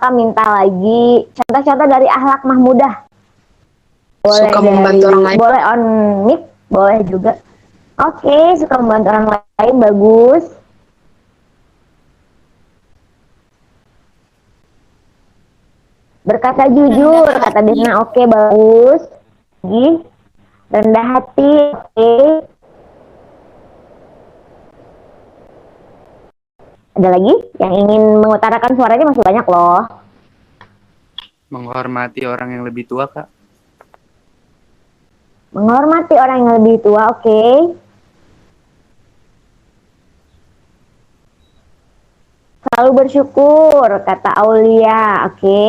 Kakak minta lagi contoh-contoh dari akhlak mahmudah. Boleh Suka dari, membantu orang lain. boleh on mic, boleh juga. Oke, suka membantu orang lain, bagus. Berkata jujur, kata Desna, oke, bagus. Lagi, rendah hati, oke. Ada lagi yang ingin mengutarakan suaranya, masih banyak loh. Menghormati orang yang lebih tua, Kak. Menghormati orang yang lebih tua, oke. Selalu bersyukur, kata Aulia, oke.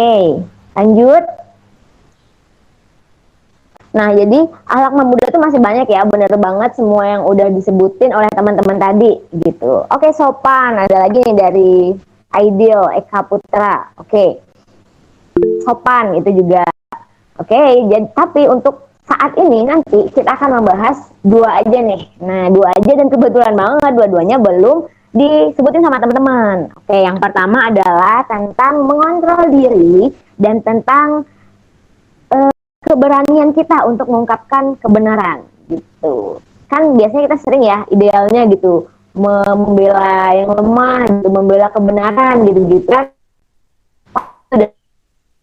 Lanjut. Nah, jadi akhlak mahmudah itu masih banyak ya, bener banget semua yang udah disebutin oleh teman-teman tadi, gitu. Oke, sopan, ada lagi nih dari Ideal Eka Putra, oke. Sopan itu juga, oke. Jadi tapi untuk saat ini nanti kita akan membahas dua aja nih. Nah, dua aja dan kebetulan banget dua-duanya belum disebutin sama teman-teman. Oke, yang pertama adalah tentang mengontrol diri dan tentang keberanian kita untuk mengungkapkan kebenaran gitu. Kan biasanya kita sering ya idealnya gitu membela yang lemah gitu, membela kebenaran gitu-gitu kan.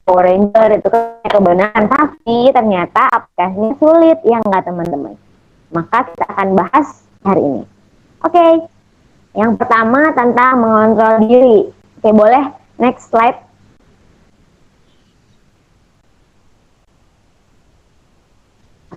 Power Ranger itu kan kebenaran, tapi ternyata aplikasinya sulit ya enggak teman-teman. Maka kita akan bahas hari ini. Oke. Yang pertama tentang mengontrol diri. Oke, boleh next slide.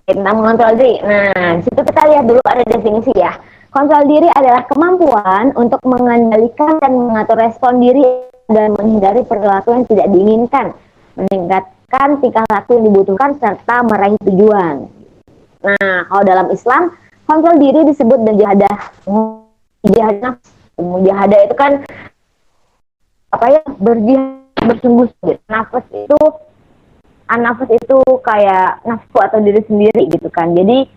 Tentang mengontrol diri. Nah, di situ kita lihat dulu ada definisi ya. Kontrol diri adalah kemampuan untuk mengendalikan dan mengatur respon diri dan menghindari perilaku yang tidak diinginkan, meningkatkan tingkah laku yang dibutuhkan serta meraih tujuan. Nah, kalau dalam Islam, kontrol diri disebut mujahadah. Mujahadah itu kan apa ya? Berjihad, bersungguh-sungguh. Nafas itu kayak nafsu atau diri sendiri gitu kan. Jadi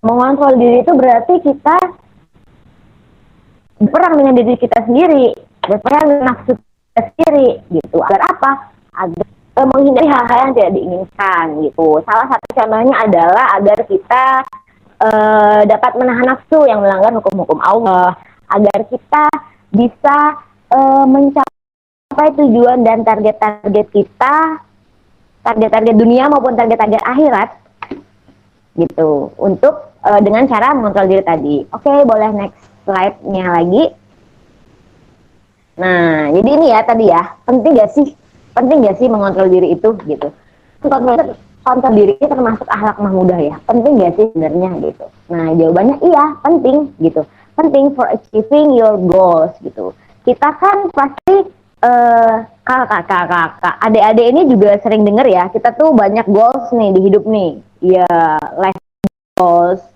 mengontrol diri itu berarti kita berperang dengan diri kita sendiri, berperang dengan nafsu kita sendiri gitu. Agar apa? Agar menghindari hal-hal yang tidak diinginkan gitu. Salah satu contohnya adalah agar kita dapat menahan nafsu yang melanggar hukum-hukum Allah, agar kita bisa mencapai tujuan dan target-target kita, target-target dunia maupun target-target akhirat gitu, untuk dengan cara mengontrol diri tadi. Oke, boleh next slide-nya lagi. Nah, jadi ini ya tadi ya, penting gak sih mengontrol diri itu gitu. Kontrol diri itu termasuk akhlak mahmudah ya, penting gak sih sebenarnya gitu. Nah, jawabannya iya, penting gitu. Penting for achieving your goals gitu. Kita kan pasti kakak, adik-adik ini juga sering denger ya, kita tuh banyak goals nih di hidup nih. Ya, life goals,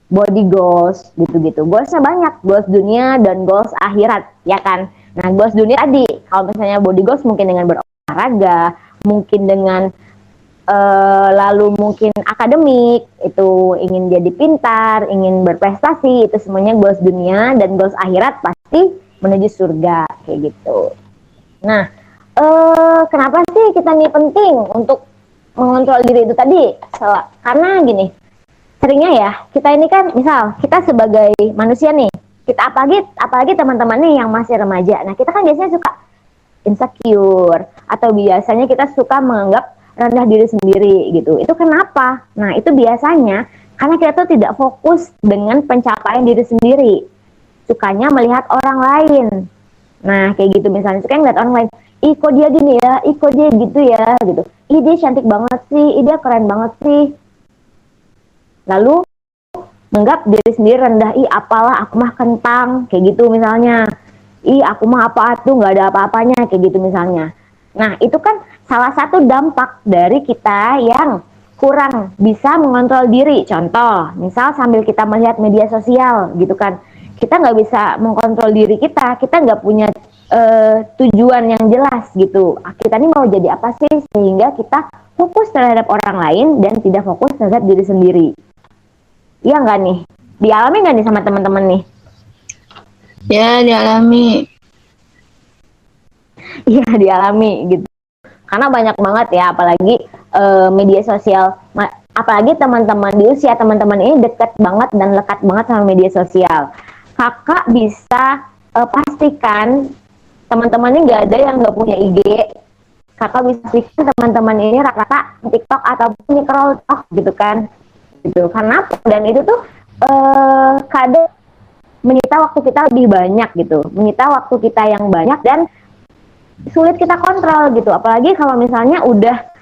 body goals, gitu-gitu. Goalsnya banyak, goals dunia dan goals akhirat, ya kan? Nah, goals dunia tadi, kalau misalnya body goals mungkin dengan berolahraga, mungkin dengan lalu mungkin akademik, itu ingin jadi pintar, ingin berprestasi, itu semuanya goals dunia, dan goals akhirat pasti menuju surga, kayak gitu. Nah, kenapa sih kita nih penting untuk mengontrol diri itu tadi? Karena gini, seringnya ya, kita ini kan, misal kita sebagai manusia nih, kita apalagi teman-teman nih yang masih remaja, nah kita kan biasanya suka insecure, atau biasanya kita suka menganggap rendah diri sendiri gitu. Itu kenapa? Nah, itu biasanya karena kita tuh tidak fokus dengan pencapaian diri sendiri, sukanya melihat orang lain. Nah, kayak gitu misalnya, suka ngeliat orang lain, ih kok dia gini ya, ih kok dia gitu ya, gitu. Ih dia cantik banget sih, ih dia keren banget sih. Lalu menganggap diri sendiri rendah, ih apalah aku mah kentang, kayak gitu misalnya. Ih aku mah apa tuh, nggak ada apa-apanya, kayak gitu misalnya. Nah, itu kan salah satu dampak dari kita yang kurang bisa mengontrol diri. Contoh, misal sambil kita melihat media sosial gitu kan, kita nggak bisa mengkontrol diri kita nggak punya tujuan yang jelas gitu. Kita ini mau jadi apa sih, sehingga kita fokus terhadap orang lain dan tidak fokus terhadap diri sendiri. Iya nggak nih? Dialami nggak nih sama teman-teman nih? Ya, dialami. Iya, dialami gitu. Karena banyak banget ya, apalagi media sosial, apalagi teman-teman di usia teman-teman ini dekat banget dan lekat banget sama media sosial. Kakak bisa pastikan teman-teman ini nggak ada yang nggak punya IG. Kakak bisa pastikan teman-teman ini rata-rata TikTok ataupun scroll TikTok gitu kan, gitu. Karena dan itu tuh kadang menyita waktu kita lebih banyak gitu, menyita waktu kita yang banyak dan sulit kita kontrol gitu. Apalagi kalau misalnya udah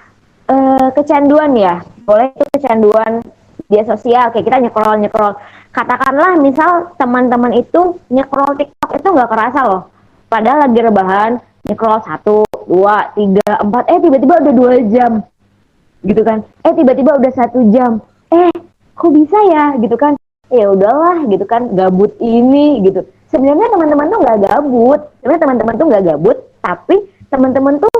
kecanduan ya, boleh itu kecanduan media sosial, kayak kita nyekrol. Katakanlah misal teman-teman itu nyekrol TikTok itu nggak kerasa loh, padahal lagi rebahan nyekrol 1, 2, 3, 4, tiba-tiba udah 2 jam gitu kan, tiba-tiba udah 1 jam, kok bisa ya gitu kan, ya udahlah gitu kan, gabut ini gitu. Sebenarnya teman-teman tuh nggak gabut, sebenarnya teman-teman tuh nggak gabut, tapi teman-teman tuh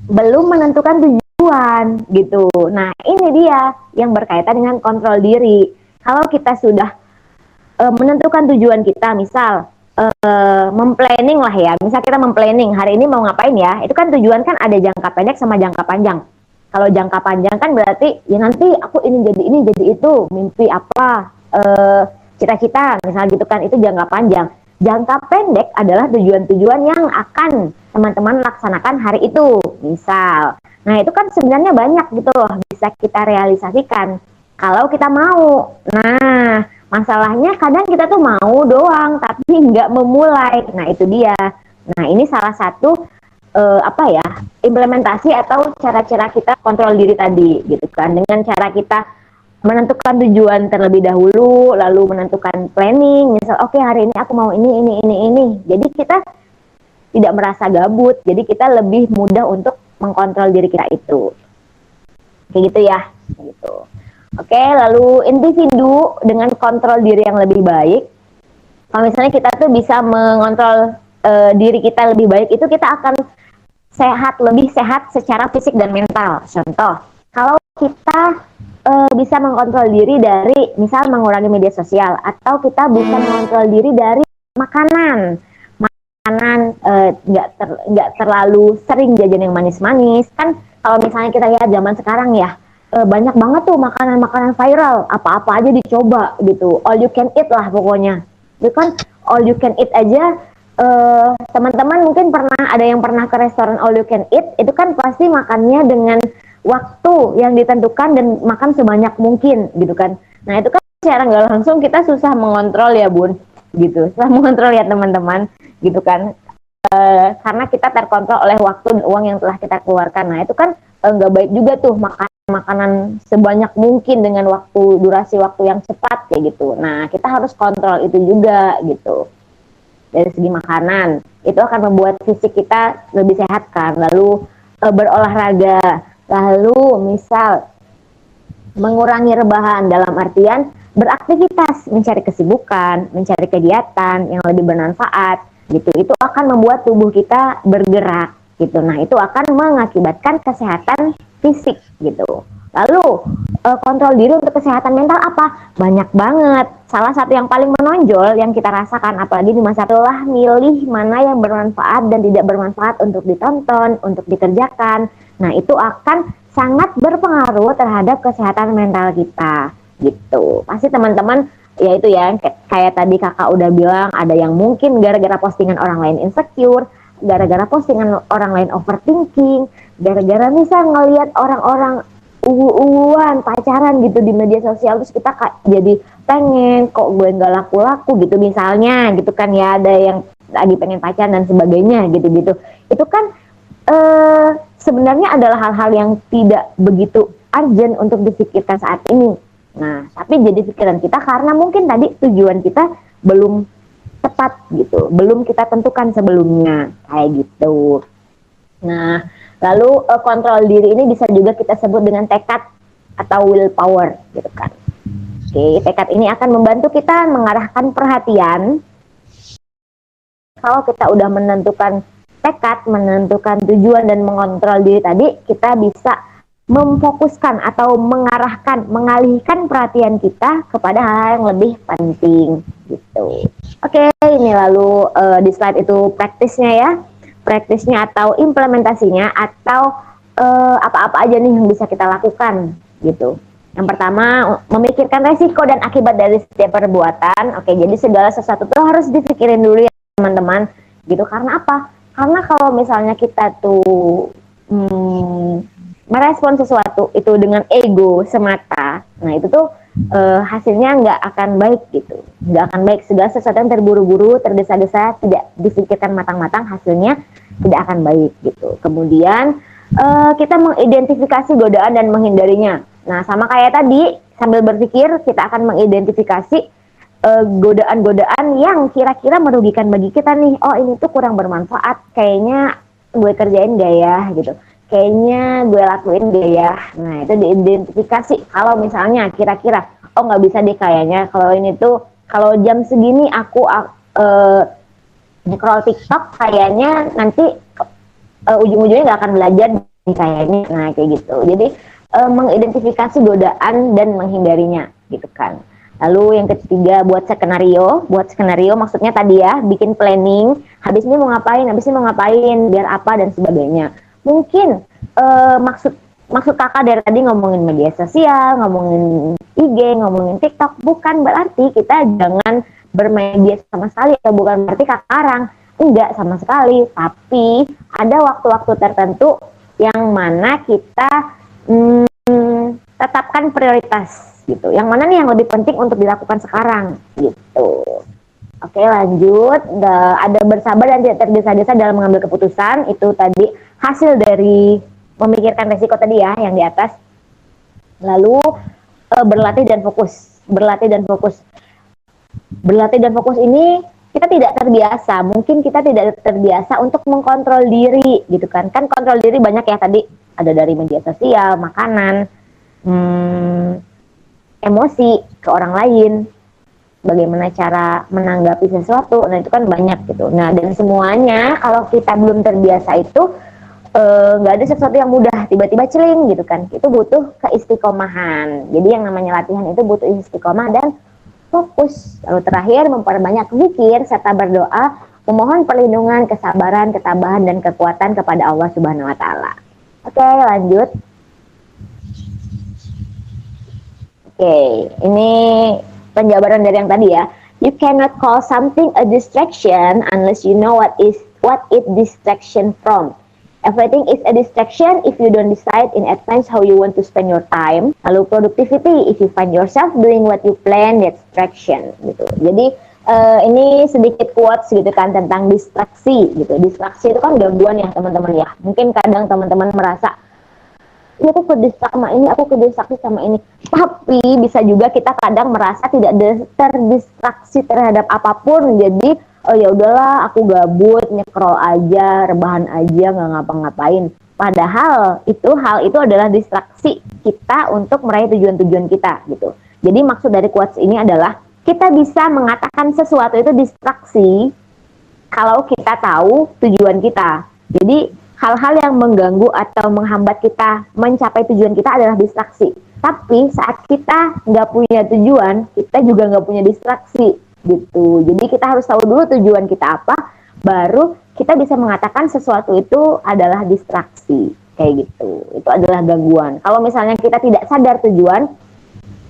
belum menentukan tujuan gitu. Nah ini dia yang berkaitan dengan kontrol diri. Kalau kita sudah menentukan tujuan kita, misal memplanning lah ya, misal kita memplanning hari ini mau ngapain ya, itu kan tujuan kan ada jangka pendek sama jangka panjang. Kalau jangka panjang kan berarti ya nanti aku ini jadi itu, mimpi apa, cita-cita misal gitu kan, itu jangka panjang. Jangka pendek adalah tujuan-tujuan yang akan teman-teman laksanakan hari itu, misal. Nah itu kan sebenarnya banyak gitu loh, bisa kita realisasikan kalau kita mau. Nah masalahnya kadang kita tuh mau doang tapi nggak memulai. Nah itu dia. Nah ini salah satu implementasi atau cara-cara kita kontrol diri tadi gitu kan, dengan cara kita menentukan tujuan terlebih dahulu, lalu menentukan planning, misal oke, hari ini aku mau ini. Jadi kita tidak merasa gabut, jadi kita lebih mudah untuk mengkontrol diri kita itu. Kayak gitu ya, gitu. Oke, lalu individu dengan kontrol diri yang lebih baik. Kalau misalnya kita tuh bisa mengontrol diri kita lebih baik, itu kita akan lebih sehat secara fisik dan mental. Contoh, kalau kita bisa mengontrol diri dari misal mengurangi media sosial, atau kita bisa mengontrol diri dari makanan nggak terlalu sering jajan yang manis-manis kan. Kalau misalnya kita lihat zaman sekarang ya, banyak banget tuh makanan-makanan viral, apa-apa aja dicoba gitu, all you can eat lah pokoknya. Itu kan all you can eat aja. Teman-teman mungkin ada yang pernah ke restoran all you can eat, itu kan pasti makannya dengan waktu yang ditentukan dan makan sebanyak mungkin gitu kan. Nah itu kan secara nggak langsung kita susah mengontrol ya bun, gitu, susah mengontrol ya teman-teman gitu kan, karena kita terkontrol oleh waktu dan uang yang telah kita keluarkan. Nah itu kan nggak baik juga tuh, makanan sebanyak mungkin dengan durasi waktu yang cepat kayak gitu. Nah kita harus kontrol itu juga gitu. Dari segi makanan itu akan membuat fisik kita lebih sehat kan. Lalu berolahraga, lalu misal mengurangi rebahan dalam artian beraktivitas, mencari kesibukan, mencari kegiatan yang lebih bermanfaat gitu. Itu akan membuat tubuh kita bergerak gitu. Nah itu akan mengakibatkan kesehatan fisik gitu. Lalu kontrol diri untuk kesehatan mental apa? Banyak banget. Salah satu yang paling menonjol yang kita rasakan apalagi di masa itulah milih mana yang bermanfaat dan tidak bermanfaat untuk ditonton, untuk dikerjakan. Nah itu akan sangat berpengaruh terhadap kesehatan mental kita gitu. Pasti teman-teman ya itu ya, kayak tadi kakak udah bilang, ada yang mungkin gara-gara postingan orang lain insecure, gara-gara postingan orang lain overthinking, gara-gara misal ngelihat orang-orang pacaran gitu di media sosial, terus kita jadi pengen, kok gue nggak laku-laku gitu misalnya gitu kan ya, ada yang lagi pengen pacaran dan sebagainya gitu-gitu. Itu kan sebenarnya adalah hal-hal yang tidak begitu urgent untuk dipikirkan saat ini. Nah tapi jadi pikiran kita karena mungkin tadi tujuan kita belum tepat gitu, belum kita tentukan sebelumnya kayak gitu. Nah lalu kontrol diri ini bisa juga kita sebut dengan tekad atau willpower gitu kan. Oke, tekad ini akan membantu kita mengarahkan perhatian. Kalau kita udah menentukan tekad, menentukan tujuan dan mengontrol diri tadi, kita bisa memfokuskan atau mengalihkan perhatian kita kepada hal-hal yang lebih penting gitu. Oke, ini lalu di slide itu praktisnya ya. Praktisnya atau implementasinya atau apa-apa aja nih yang bisa kita lakukan gitu. Yang pertama, memikirkan resiko dan akibat dari setiap perbuatan. Oke, jadi segala sesuatu tuh harus dipikirin dulu ya teman-teman gitu. Karena apa? Karena kalau misalnya kita tuh merespon sesuatu itu dengan ego semata, nah itu tuh hasilnya nggak akan baik gitu, nggak akan baik. Segala sesuatu yang terburu-buru, tergesa-gesa, tidak difikirkan matang-matang, hasilnya tidak akan baik gitu. Kemudian kita mengidentifikasi godaan dan menghindarinya. Nah, sama kayak tadi, sambil berpikir kita akan mengidentifikasi godaan-godaan yang kira-kira merugikan bagi kita nih. Oh, ini tuh kurang bermanfaat, kayaknya gue kerjain gak ya gitu, kayaknya gue lakuin gak ya. Nah, itu diidentifikasi. Kalau misalnya kira-kira oh nggak bisa deh kayaknya, kalau ini tuh kalau jam segini aku scroll TikTok kayaknya nanti ujung-ujungnya nggak akan belajar nih kayaknya. Nah, kayak gitu. Jadi mengidentifikasi godaan dan menghindarinya gitu kan. Lalu yang ketiga, buat skenario. Buat skenario maksudnya tadi ya, bikin planning, habis ini mau ngapain, biar apa dan sebagainya. Mungkin maksud kakak dari tadi ngomongin media sosial, ngomongin IG, ngomongin TikTok, bukan berarti kita jangan bermedia sama sekali, ya bukan berarti kakarang, enggak sama sekali. Tapi ada waktu-waktu tertentu yang mana kita tetapkan prioritas gitu. Yang mana nih yang lebih penting untuk dilakukan sekarang gitu. Oke, lanjut. Ada bersabar dan tidak tergesa-gesa dalam mengambil keputusan. Itu tadi hasil dari memikirkan resiko tadi ya, yang di atas. Lalu berlatih dan fokus. Berlatih dan fokus ini kita tidak terbiasa. Mungkin kita tidak terbiasa untuk mengkontrol diri gitu kan. Kan kontrol diri banyak ya tadi. Ada dari media sosial, makanan, emosi ke orang lain, bagaimana cara menanggapi sesuatu. Nah, itu kan banyak gitu. Nah, dan semuanya kalau kita belum terbiasa itu nggak ada sesuatu yang mudah tiba-tiba celing gitu kan. Itu butuh keistiqomahan. Jadi yang namanya latihan itu butuh istiqomah dan fokus. Lalu terakhir, memperbanyak zikir serta berdoa, memohon perlindungan, kesabaran, ketabahan dan kekuatan kepada Allah Subhanahu wa taala. Oke, lanjut. Oke, ini penjabaran dari yang tadi ya. You cannot call something a distraction unless you know what it distraction from. Everything is a distraction if you don't decide in advance how you want to spend your time. Lalu productivity, if you find yourself doing what you plan, that's distraction gitu. Jadi ini sedikit quotes gitu kan tentang distraksi gitu. Distraksi itu kan gangguan ya teman-teman ya. Mungkin kadang teman-teman merasa, ya aku kedistrak sama ini, aku kedistraksi sama ini. Tapi bisa juga kita kadang merasa tidak terdistraksi terhadap apapun. Jadi oh ya udahlah, aku gabut, nyekrol aja, rebahan aja, nggak ngapa-ngapain. Padahal hal itu adalah distraksi kita untuk meraih tujuan-tujuan kita gitu. Jadi maksud dari quotes ini adalah kita bisa mengatakan sesuatu itu distraksi kalau kita tahu tujuan kita. Jadi hal-hal yang mengganggu atau menghambat kita mencapai tujuan kita adalah distraksi. Tapi saat kita nggak punya tujuan, kita juga nggak punya distraksi gitu. Jadi kita harus tahu dulu tujuan kita apa, baru kita bisa mengatakan sesuatu itu adalah distraksi kayak gitu. Itu adalah gangguan. Kalau misalnya kita tidak sadar tujuan,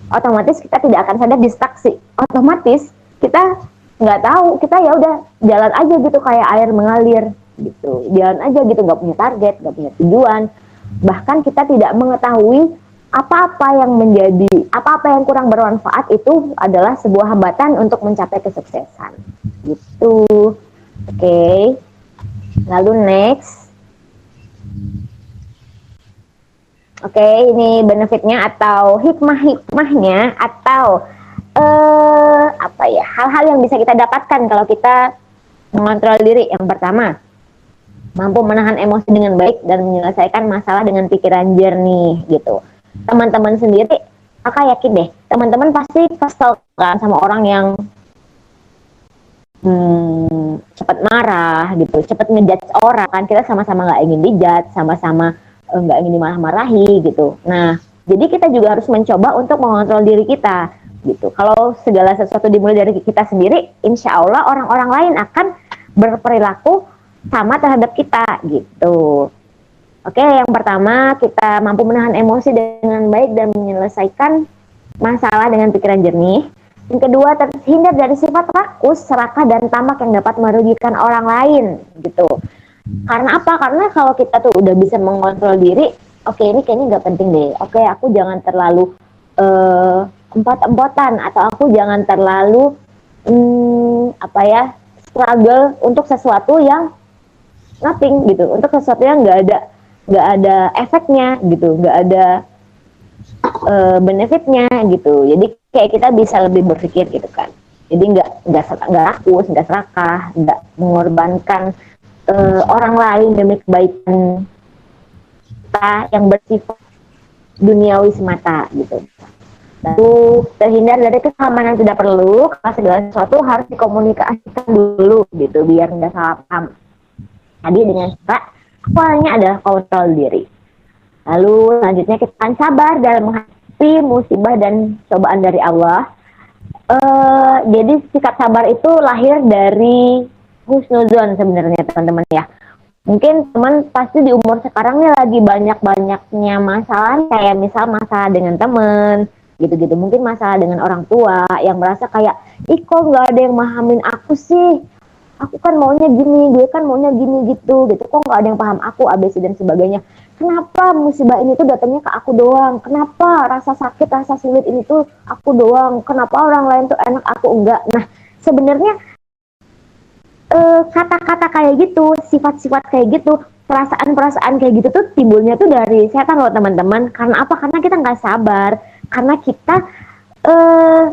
otomatis kita tidak akan sadar distraksi. Otomatis kita nggak tahu, kita ya udah jalan aja gitu kayak air mengalir gitu, jalan aja gitu, nggak punya target, nggak punya tujuan. Bahkan kita tidak mengetahui apa-apa yang kurang bermanfaat itu adalah sebuah hambatan untuk mencapai kesuksesan gitu. Oke. Lalu next. Oke, ini benefitnya atau hikmahnya atau hal-hal yang bisa kita dapatkan kalau kita mengontrol diri. Yang pertama, mampu menahan emosi dengan baik dan menyelesaikan masalah dengan pikiran jernih gitu. Teman-teman sendiri, kakak yakin deh, teman-teman pasti kesel kan sama orang yang cepat marah gitu, cepat ngejudge orang kan. Kita sama-sama nggak ingin dijudge, sama-sama nggak ingin dimarah-marahi gitu. Nah, jadi kita juga harus mencoba untuk mengontrol diri kita gitu. Kalau segala sesuatu dimulai dari kita sendiri, insya Allah orang-orang lain akan berperilaku sama terhadap kita gitu. Oke, yang pertama kita mampu menahan emosi dengan baik dan menyelesaikan masalah dengan pikiran jernih. Yang kedua, terhindar dari sifat rakus, serakah, dan tamak yang dapat merugikan orang lain, gitu. Karena apa? Karena kalau kita tuh udah bisa mengontrol diri, oke, ini kayaknya nggak penting deh. Oke, aku jangan terlalu empot-empotan, atau aku jangan terlalu struggle untuk sesuatu yang nothing gitu, untuk sesuatu yang nggak ada efeknya gitu, nggak ada benefitnya gitu. Jadi kayak kita bisa lebih berpikir gitu kan. Jadi nggak rakus, nggak serakah, nggak mengorbankan orang lain demi kebaikan kita yang bersifat duniawi semata gitu. Lalu terhindar dari kesalahan yang tidak perlu, karena segala sesuatu harus dikomunikasikan dulu gitu biar nggak salah paham. Tadi dengan cara awalnya adalah kontrol diri. Lalu selanjutnya kita akan sabar dalam menghadapi musibah dan cobaan dari Allah. Jadi sikap sabar itu lahir dari husnuzon sebenarnya teman-teman ya. Mungkin teman pasti di umur sekarang nih lagi banyak-banyaknya masalah, kayak misal masalah dengan teman, gitu-gitu. Mungkin masalah dengan orang tua yang merasa kayak, ih kok nggak ada yang mahamin aku sih? Aku kan maunya gini, gue kan maunya gini gitu. Kok nggak ada yang paham aku, ABC dan sebagainya. Kenapa musibah ini tuh datangnya ke aku doang? Kenapa rasa sakit, rasa sulit ini tuh aku doang? Kenapa orang lain tuh enak, aku enggak? Nah, sebenarnya kata-kata kayak gitu, sifat-sifat kayak gitu, perasaan-perasaan kayak gitu tuh timbulnya tuh dari setan loh teman-teman. Karena apa? Karena kita nggak sabar, karena kita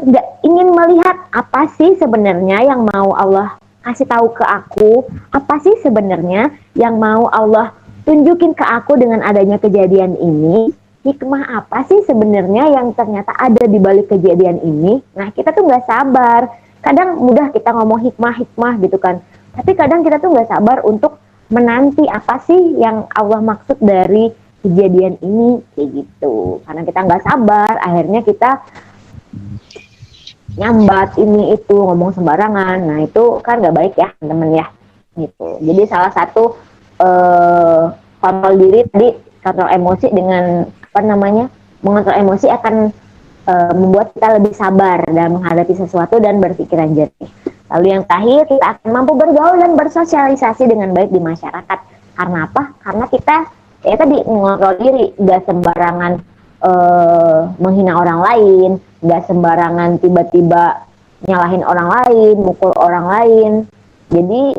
nggak ingin melihat apa sih sebenarnya yang mau Allah kasih tahu ke aku, apa sih sebenarnya yang mau Allah tunjukin ke aku dengan adanya kejadian ini, hikmah apa sih sebenarnya yang ternyata ada di balik kejadian ini. Nah, kita tuh nggak sabar. Kadang mudah kita ngomong hikmah gitu kan, tapi kadang kita tuh nggak sabar untuk menanti apa sih yang Allah maksud dari kejadian ini, kayak gitu. Karena kita nggak sabar, akhirnya kita nyambat ini itu, ngomong sembarangan. Nah itu kan nggak baik ya teman-teman ya, gitu. Jadi salah satu kontrol diri tadi, kontrol emosi dengan mengontrol emosi akan membuat kita lebih sabar dalam menghadapi sesuatu dan berpikiran jernih. Lalu yang terakhir, kita akan mampu bergaul dan bersosialisasi dengan baik di masyarakat. Karena apa? Karena kita ya tadi mengontrol diri, gak sembarangan menghina orang lain, gak sembarangan tiba-tiba nyalahin orang lain, mukul orang lain. Jadi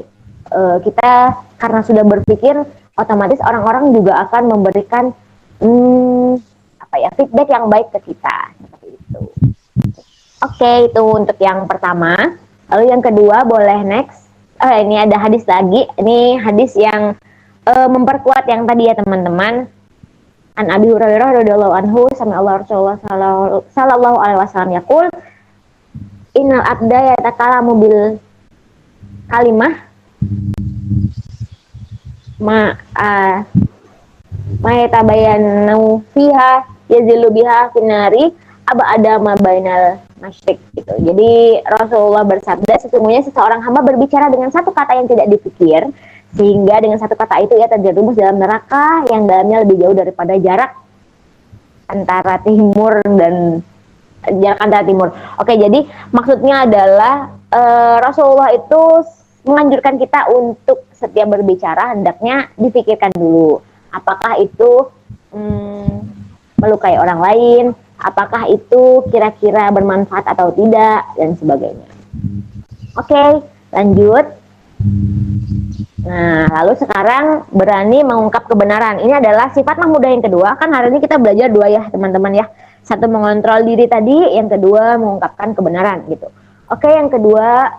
kita karena sudah berpikir, otomatis orang-orang juga akan memberikan feedback yang baik ke kita. Itu. Oke, itu untuk yang pertama. Lalu yang kedua, boleh next. Ini ada hadis lagi. Ini hadis yang memperkuat yang tadi ya teman-teman. An Abi Hurairah radhiyallahu anhu, sami Allah Rasulullah sallallahu alaihi wasallam yaqul, innal abda yatakalamu bil kalimah ma yatabayyanu fiha yazilu biha finari aba adama bainal masyrik gitu. Jadi Rasulullah bersabda, sesungguhnya seseorang hamba berbicara dengan satu kata yang tidak dipikir, sehingga dengan satu kata itu ia terjerumus dalam neraka yang dalamnya lebih jauh daripada jarak antara timur. Oke, jadi maksudnya adalah Rasulullah itu menganjurkan kita untuk setiap berbicara hendaknya dipikirkan dulu, apakah itu melukai orang lain, apakah itu kira-kira bermanfaat atau tidak, dan sebagainya. Oke, lanjut. Nah, lalu sekarang berani mengungkap kebenaran. Ini adalah sifat mahmudah yang kedua. Kan hari ini kita belajar dua ya teman-teman ya. Satu mengontrol diri tadi, yang kedua mengungkapkan kebenaran gitu. Oke, yang kedua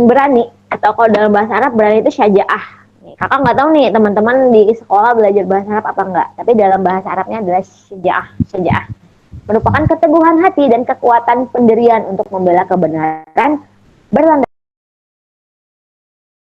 berani, atau kalau dalam bahasa Arab berani itu syaja'ah. Kakak nggak tahu nih teman-teman di sekolah belajar bahasa Arab apa enggak, tapi dalam bahasa Arabnya adalah syaja'ah merupakan keteguhan hati dan kekuatan pendirian untuk membela kebenaran berlandaskan